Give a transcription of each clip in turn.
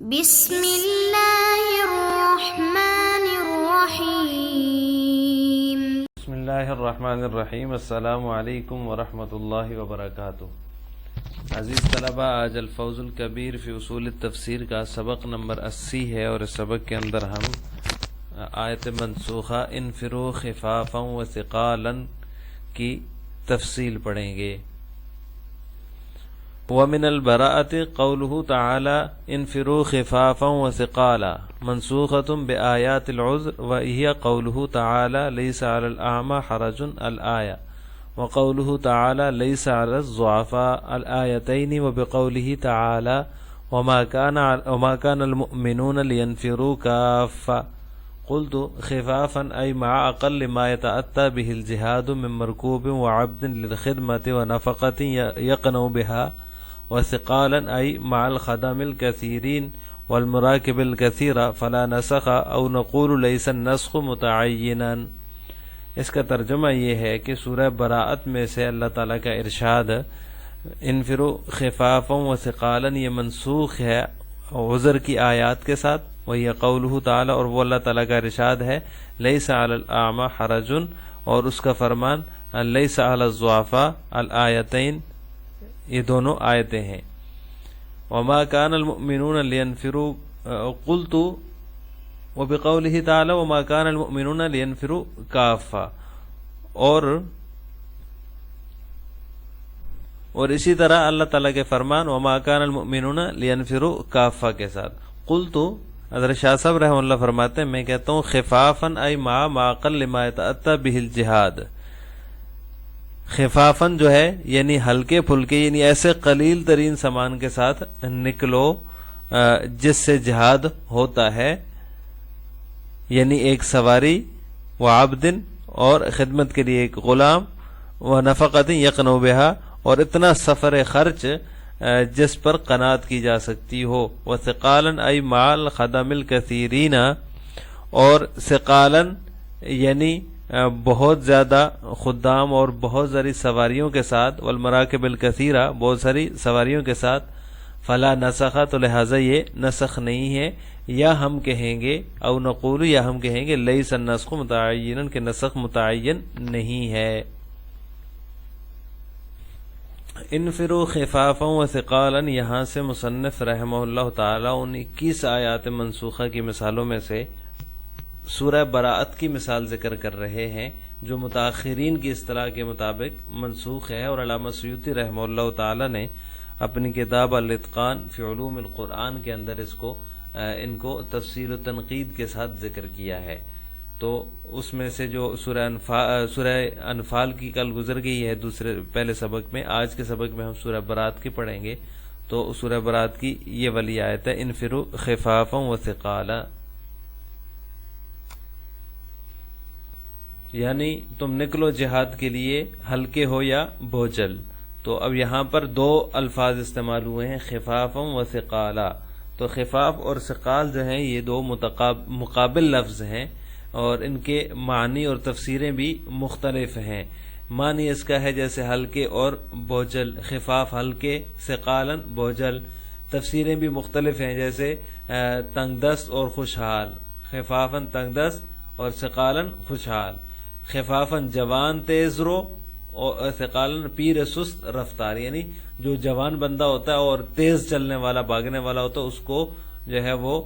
بسم اللہ الرحمن الرحیم۔ بسم اللہ الرحمن الرحیم۔ السلام علیکم ورحمۃ اللہ وبرکاتہ۔ عزیز طلبہ، آج الفوز الکبیر فی اصول التفسیر کا سبق نمبر 80 ہے، اور اس سبق کے اندر ہم آیت منسوخہ انفروا خفافا وثقالا کی تفصیل پڑھیں گے۔ ومن البراءة قوله تعالى انفروا خفافا وثقالا منسوخة بآيات العذر، وهي قوله تعالى ليس على الأعمى حرج الآية، وقوله تعالى ليس على الضعفاء الآيتين، وبقوله تعالى وما كان المؤمنون لينفروا كافة. قلت خفافا أي مع أقل ما يتأتى به الجهاد من مركوب وعبد للخدمة ونفقة يقنع بها، وثقالا أي مع الخدم الكثيرين والمراكب الكثيرة، فلا نسخ أو نقول ليس النسخ متعينا۔ اس کا ترجمہ یہ ہے کہ سورہ براءت میں سے اللہ تعالیٰ کا ارشاد انفروا خفافا وثقالا یہ منسوخ ہے عذر کی آیات کے ساتھ، وہی قولہ تعالیٰ، اور وہ اللہ تعالیٰ کا ارشاد ہے لیس علی الاعمی حرج، اور اس کا فرمان لیس علی الضعفاء الآیتین، یہ دونوں آیتیں ہیں۔ وما كان المؤمنون لينفروا قلت، وبقوله تعالى وما كان المؤمنون لينفروا كافة، اور اسی طرح اللہ تعالیٰ کے فرمان وما كان المؤمنون لينفروا كافة کے ساتھ۔ قلت، حضرت شاہ صاحب رحمہ اللہ فرماتے ہیں، میں کہتا ہوں خفافا ای مع اقل ما يتأتى به الجہاد، خفافن جو ہے یعنی ہلکے پھلکے، یعنی ایسے قلیل ترین سامان کے ساتھ نکلو جس سے جہاد ہوتا ہے، یعنی ایک سواری، وعبدن اور خدمت کے لیے ایک غلام، ونفقۃ یقنع بہا اور اتنا سفر خرچ جس پر قناعت کی جا سکتی ہو، وثقالا ای مع الخدم الکثیرین، اور ثقالا یعنی بہت زیادہ خدام اور بہت ساری سواریوں کے ساتھ، والمراکب الکثیرہ بہت ساری سواریوں کے ساتھ، فلا نسخ تو لہٰذا یہ نسخ نہیں ہے، یا ہم کہیں گے او نقول یا ہم کہیں گے لیس النسخ متعینا کہ نسخ متعین نہیں ہے۔ انفروا خفافا وثقالا، یہاں سے مصنف رحمہ اللہ تعالی ان 21 آیات منسوخہ کی مثالوں میں سے سورہ براءت کی مثال ذکر کر رہے ہیں، جو متاخرین کی اصطلاح کے مطابق منسوخ ہے، اور علامہ سیوطی رحمہ اللہ تعالی نے اپنی کتاب الاتقان فی علوم القرآن کے اندر ان کو تفصیل و تنقید کے ساتھ ذکر کیا ہے۔ تو اس میں سے جو سورہ انفال کی کل گزر گئی ہے پہلے سبق میں، آج کے سبق میں ہم سورہ براءت کی پڑھیں گے۔ تو سورہ براءت کی یہ والی آیت ہے انفروا خفافا وثقالا، یعنی تم نکلو جہاد کے لیے ہلکے ہو یا بوجھل۔ تو اب یہاں پر دو الفاظ استعمال ہوئے ہیں، خفافا و ثقالا۔ تو خفاف اور ثقال جو ہیں یہ دو مقابل لفظ ہیں، اور ان کے معنی اور تفسیریں بھی مختلف ہیں۔ معنی اس کا ہے جیسے ہلکے اور بوجھل، خفاف ہلکے، ثقالا بوجھل۔ تفسیریں بھی مختلف ہیں، جیسے تنگ دست اور خوشحال، خفافا تنگ دست اور ثقالا خوشحال، خفافاً جوان تیز رو اور ثقالاً پیر سست رفتار، یعنی جو جوان بندہ ہوتا ہے اور تیز چلنے والا بھاگنے والا ہوتا ہے اس کو جو ہے وہ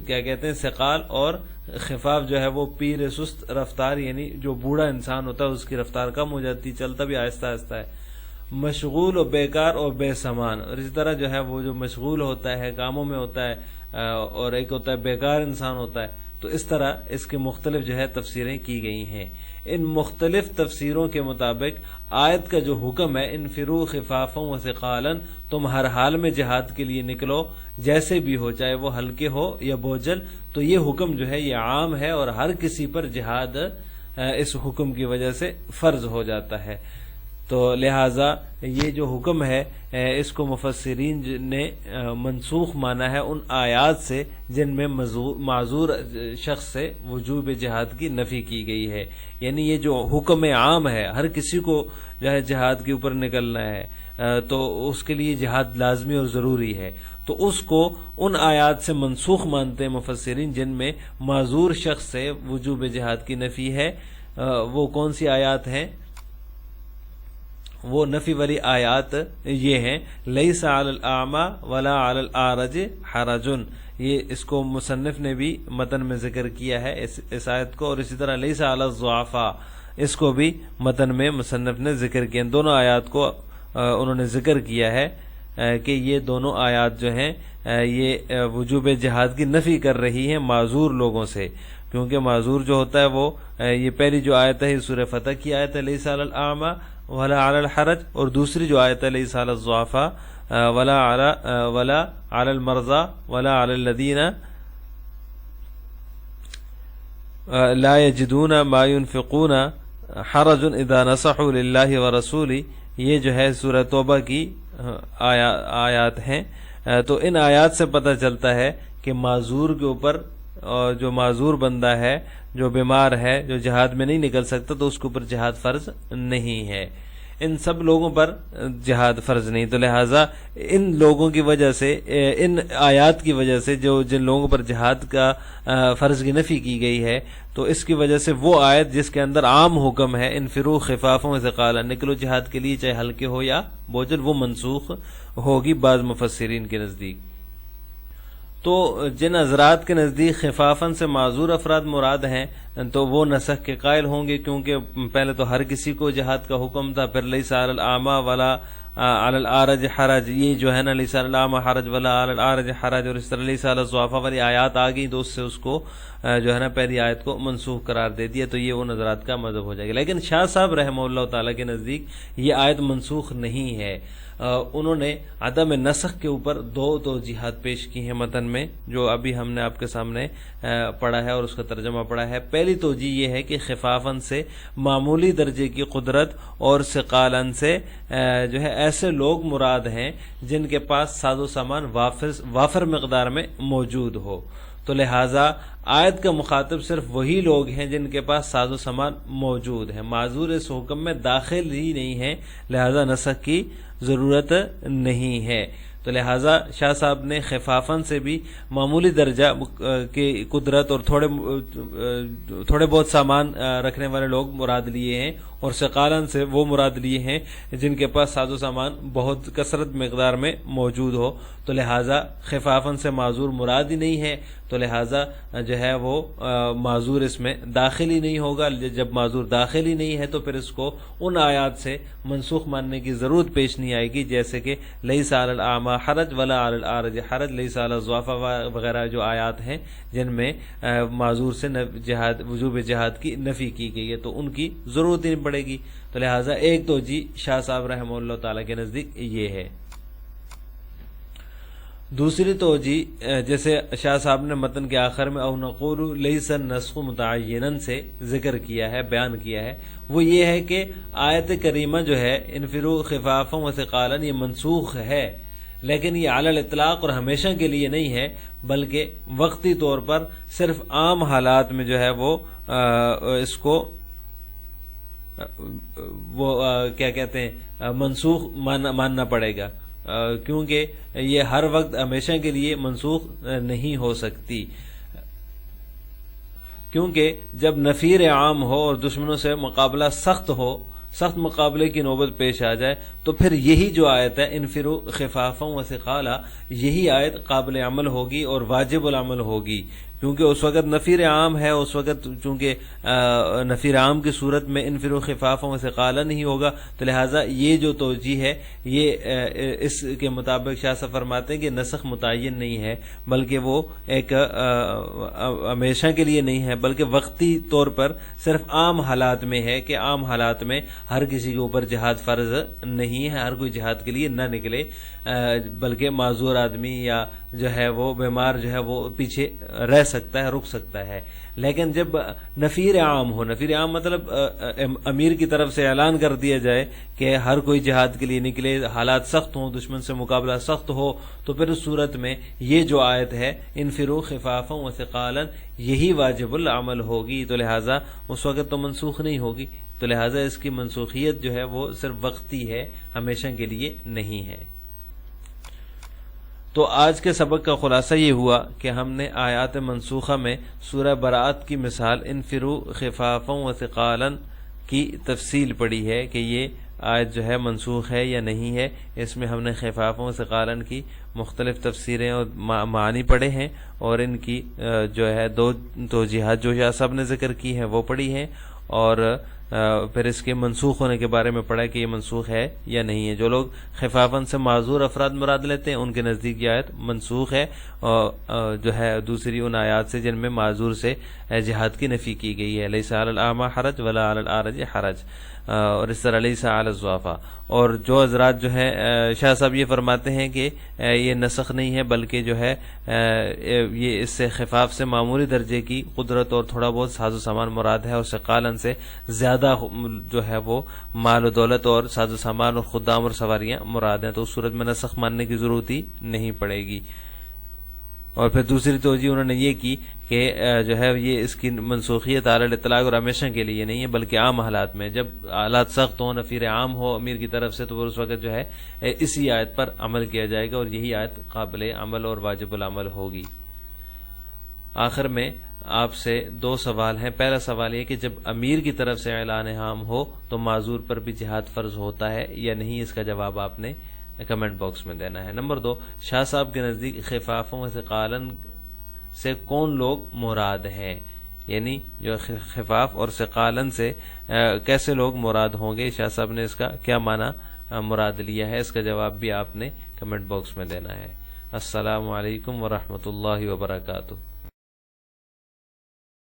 کیا کہتے ہیں ثقال، اور خفاف جو ہے وہ پیر سست رفتار، یعنی جو بوڑھا انسان ہوتا ہے اس کی رفتار کم ہو جاتی، چلتا بھی آہستہ آہستہ ہے، مشغول و بیکار اور بے سامان۔ اور اسی طرح جو ہے وہ جو مشغول ہوتا ہے کاموں میں ہوتا ہے، اور ایک ہوتا ہے بیکار انسان ہوتا ہے۔ تو اس طرح اس کے مختلف جو ہے تفسیریں کی گئی ہیں۔ ان مختلف تفسیروں کے مطابق آیت کا جو حکم ہے انفروا خفافا وثقالا، تم ہر حال میں جہاد کے لیے نکلو جیسے بھی ہو، چاہے وہ ہلکے ہو یا بوجھل۔ تو یہ حکم جو ہے یہ عام ہے، اور ہر کسی پر جہاد اس حکم کی وجہ سے فرض ہو جاتا ہے۔ تو لہٰذا یہ جو حکم ہے اس کو مفسرین نے منسوخ مانا ہے ان آیات سے جن میں معذور شخص سے وجوب جہاد کی نفی کی گئی ہے، یعنی یہ جو حکم عام ہے ہر کسی کو جو ہے جہاد کے اوپر نکلنا ہے، تو اس کے لیے جہاد لازمی اور ضروری ہے۔ تو تو اس کو ان آیات سے منسوخ مانتے ہیں مفسرین جن میں معذور شخص سے وجوب جہاد کی نفی ہے۔ وہ کون سی آیات ہیں؟ وہ نفی والی آیات یہ ہیں، لیس علی الاعمی ولا علی الاعرج حرج، یہ اس کو مصنف نے بھی متن میں ذکر کیا ہے اس آیت کو، اور اسی طرح لیس علی الضعفاء اس کو بھی متن میں مصنف نے ذکر کیا۔ دونوں آیات کو انہوں نے ذکر کیا ہے کہ یہ دونوں آیات جو ہیں یہ وجوب جہاد کی نفی کر رہی ہیں معذور لوگوں سے، کیونکہ معذور جو ہوتا ہے وہ یہ پہلی جو آیت ہے سورہ فتح کی آیت ہے لیس علی الاعمی ولا علی الحرج، اور دوسری جو آیت ہے لیس علی الضعفاء ولا علی المرضى ولا علی الذین لا یجدون ما ينفقون حرج اذا نصحوا للہ ورسولہ، یہ جو ہے سورہ توبہ کی آیات ہیں۔ تو ان آیات سے پتہ چلتا ہے کہ معذور کے اوپر، جو معذور بندہ ہے، جو بیمار ہے، جو جہاد میں نہیں نکل سکتا، تو اس کے اوپر جہاد فرض نہیں ہے۔ ان سب لوگوں پر جہاد فرض نہیں، تو لہٰذا ان لوگوں کی وجہ سے، ان آیات کی وجہ سے جن لوگوں پر جہاد کا فرض کی نفی کی گئی ہے، تو اس کی وجہ سے وہ آیت جس کے اندر عام حکم ہے انفروا خفافا وثقالا، نکلو جہاد کے لیے چاہے ہلکے ہو یا بوجھل، وہ منسوخ ہوگی بعض مفسرین کے نزدیک۔ تو جن حضرات کے نزدیک خفافاً سے معذور افراد مراد ہیں تو وہ نسخ کے قائل ہوں گے، کیونکہ پہلے تو ہر کسی کو جہاد کا حکم تھا، پھر لیس علی الاعمی ولا علی الاعرج حرج، یہ جو ہے نا لیس علی الاعمی حرج ولا علی الاعرج حرج، اور اس طرح لیس علی الضعفاء والی آیات آ گئی تو اس سے اس کو جو ہے نا پہلی آیت کو منسوخ قرار دے دیا، تو یہ وہ نظرات کا مذہب ہو جائے گا۔ لیکن شاہ صاحب رحمہ اللہ تعالیٰ کے نزدیک یہ آیت منسوخ نہیں ہے۔ انہوں نے عدم نسخ کے اوپر دو توجیحات پیش کی ہیں متن میں، جو ابھی ہم نے آپ کے سامنے پڑھا ہے اور اس کا ترجمہ پڑھا ہے۔ پہلی توجیہ یہ ہے کہ خفافاً سے معمولی درجے کی قدرت اور ثقالاً سے جو ہے ایسے لوگ مراد ہیں جن کے پاس ساز و سامان وافر مقدار میں موجود ہو، تو لہٰذا آیت کا مخاطب صرف وہی لوگ ہیں جن کے پاس ساز و سامان موجود ہے، معذور اس حکم میں داخل ہی نہیں ہے، لہٰذا نسخ کی ضرورت نہیں ہے۔ تو لہٰذا شاہ صاحب نے خفافاً سے بھی معمولی درجہ کی قدرت اور تھوڑے بہت سامان رکھنے والے لوگ مراد لیے ہیں، اور ثقالاً سے وہ مراد لیے ہیں جن کے پاس ساز و سامان بہت کثرت مقدار میں موجود ہو، تو لہٰذا خفافاً سے معذور مراد ہی نہیں ہے، تو لہٰذا جو ہے وہ معذور اس میں داخل ہی نہیں ہوگا۔ جب معذور داخل ہی نہیں ہے تو پھر اس کو ان آیات سے منسوخ ماننے کی ضرورت پیش نہیں آئے گی، جیسے کہ لیس علی الاعمی حرج ولا علی الاعرج حرج، لیس علی الضعفاء وغیرہ جو آیات ہیں جن میں معذور سے وجوب جہاد کی نفی کی گئی ہے، تو ان کی ضرورت ہی نہیں پڑے گی۔ تو لہٰذا ایک توجیہ شاہ صاحب رحمہ اللہ تعالیٰ کے نزدیک یہ ہے۔ دوسری توجیہ جیسے شاہ صاحب نے متن کے آخر میں او نقول لیس النسخ متعینا سے ذکر کیا ہے، بیان کیا ہے، وہ یہ ہے کہ آیت کریمہ جو ہے انفروا خفافا وثقالا یہ منسوخ ہے، لیکن یہ علی الاطلاق اور ہمیشہ کے لیے نہیں ہے، بلکہ وقتی طور پر صرف عام حالات میں جو ہے وہ اس کو کیا کہتے ہیں منسوخ ماننا پڑے گا، کیونکہ یہ ہر وقت ہمیشہ کے لیے منسوخ نہیں ہو سکتی، کیونکہ جب نفیر عام ہو اور دشمنوں سے مقابلہ سخت مقابلے کی نوبت پیش آ جائے تو پھر یہی جو آیت ہے انفروا خفافا وثقالا، یہی آیت قابل عمل ہوگی اور واجب العمل ہوگی، کیونکہ اس وقت نفیر عام ہے، اس وقت چونکہ نفیر عام کی صورت میں انفروا خفافا وثقالا نہیں ہوگا، تو لہٰذا یہ جو توجیہ ہے یہ اس کے مطابق شاہ صاحب فرماتے ہیں کہ نسخ متعین نہیں ہے، بلکہ وہ ایک ہمیشہ کے لیے نہیں ہے، بلکہ وقتی طور پر صرف عام حالات میں ہے کہ عام حالات میں ہر کسی کے اوپر جہاد فرض نہیں ہے، ہر کوئی جہاد کے لیے نہ نکلے، بلکہ معذور آدمی یا جو ہے وہ بیمار جو ہے وہ پیچھے رہ سکتا ہے، رک سکتا ہے۔ لیکن جب نفیر عام ہو، نفیر عام مطلب امیر کی طرف سے اعلان کر دیا جائے کہ ہر کوئی جہاد کے لیے نکلے، حالات سخت ہوں، دشمن سے مقابلہ سخت ہو، تو پھر اس صورت میں یہ جو آیت ہے انفروا خفافا وثقالا یہی واجب العمل ہوگی، تو لہٰذا اس وقت تو منسوخ نہیں ہوگی، تو لہٰذا اس کی منسوخیت جو ہے وہ صرف وقتی ہے، ہمیشہ کے لیے نہیں ہے۔ تو آج کے سبق کا خلاصہ یہ ہوا کہ ہم نے آیات منسوخہ میں سورہ براءت کی مثال انفروا خفافا و ثقالا کی تفصیل پڑھی ہے کہ یہ آیت جو ہے منسوخ ہے یا نہیں ہے. اس میں ہم نے خفافا و ثقالا کی مختلف تفسیریں اور معنی پڑھے ہیں، اور ان کی جو ہے دو توجیحات جو شاہ صاحب نے ذکر کی ہیں وہ پڑھی ہیں، اور پھر اس کے منسوخ ہونے کے بارے میں پڑھا کہ یہ منسوخ ہے یا نہیں ہے. جو لوگ خفافاً سے معذور افراد مراد لیتے ہیں ان کے نزدیک یہ آیت منسوخ ہے، اور جو ہے دوسری ان آیات سے جن میں معذور سے جہاد کی نفی کی گئی ہے، لیس علی الاعمی حرج ولا علی الاعرج حرج، اور اس طرح لیس علی الضعفاء. اور جو حضرات جو ہے شاہ صاحب یہ فرماتے ہیں کہ یہ نسخ نہیں ہے بلکہ جو ہے یہ اس سے خفاف سے معمولی درجے کی قدرت اور تھوڑا بہت ساز و سامان مراد ہے، اور ثقالن سے زیادہ جو ہے وہ مال و دولت اور ساز و سامان اور خدام اور سواریاں مراد ہیں، تو اس صورت میں نسخ ماننے کی ضرورت ہی نہیں پڑے گی. اور پھر دوسری توجہ انہوں نے یہ کی کہ جو ہے یہ اس کی منسوخیت علی الاطلاق اور ہمیشہ کے لیے نہیں ہے بلکہ عام حالات میں، جب حالات سخت ہوں، نفیر عام ہو امیر کی طرف سے، تو اس وقت جو ہے اسی آیت پر عمل کیا جائے گا، اور یہی آیت قابل عمل اور واجب العمل ہوگی. آخر میں آپ سے دو سوال ہیں. پہلا سوال یہ کہ جب امیر کی طرف سے اعلان عام ہو تو معذور پر بھی جہاد فرض ہوتا ہے یا نہیں، اس کا جواب آپ نے کمنٹ باکس میں دینا ہے. نمبر 2، شاہ صاحب کے نزدیک خفافوں و ثقالن سے کون لوگ مراد ہیں، یعنی جو خفاف اور ثقالن سے کیسے لوگ مراد ہوں گے، شاہ صاحب نے اس کا کیا معنی مراد لیا ہے، اس کا جواب بھی آپ نے کمنٹ باکس میں دینا ہے. السلام علیکم ورحمۃ اللہ وبرکاتہ.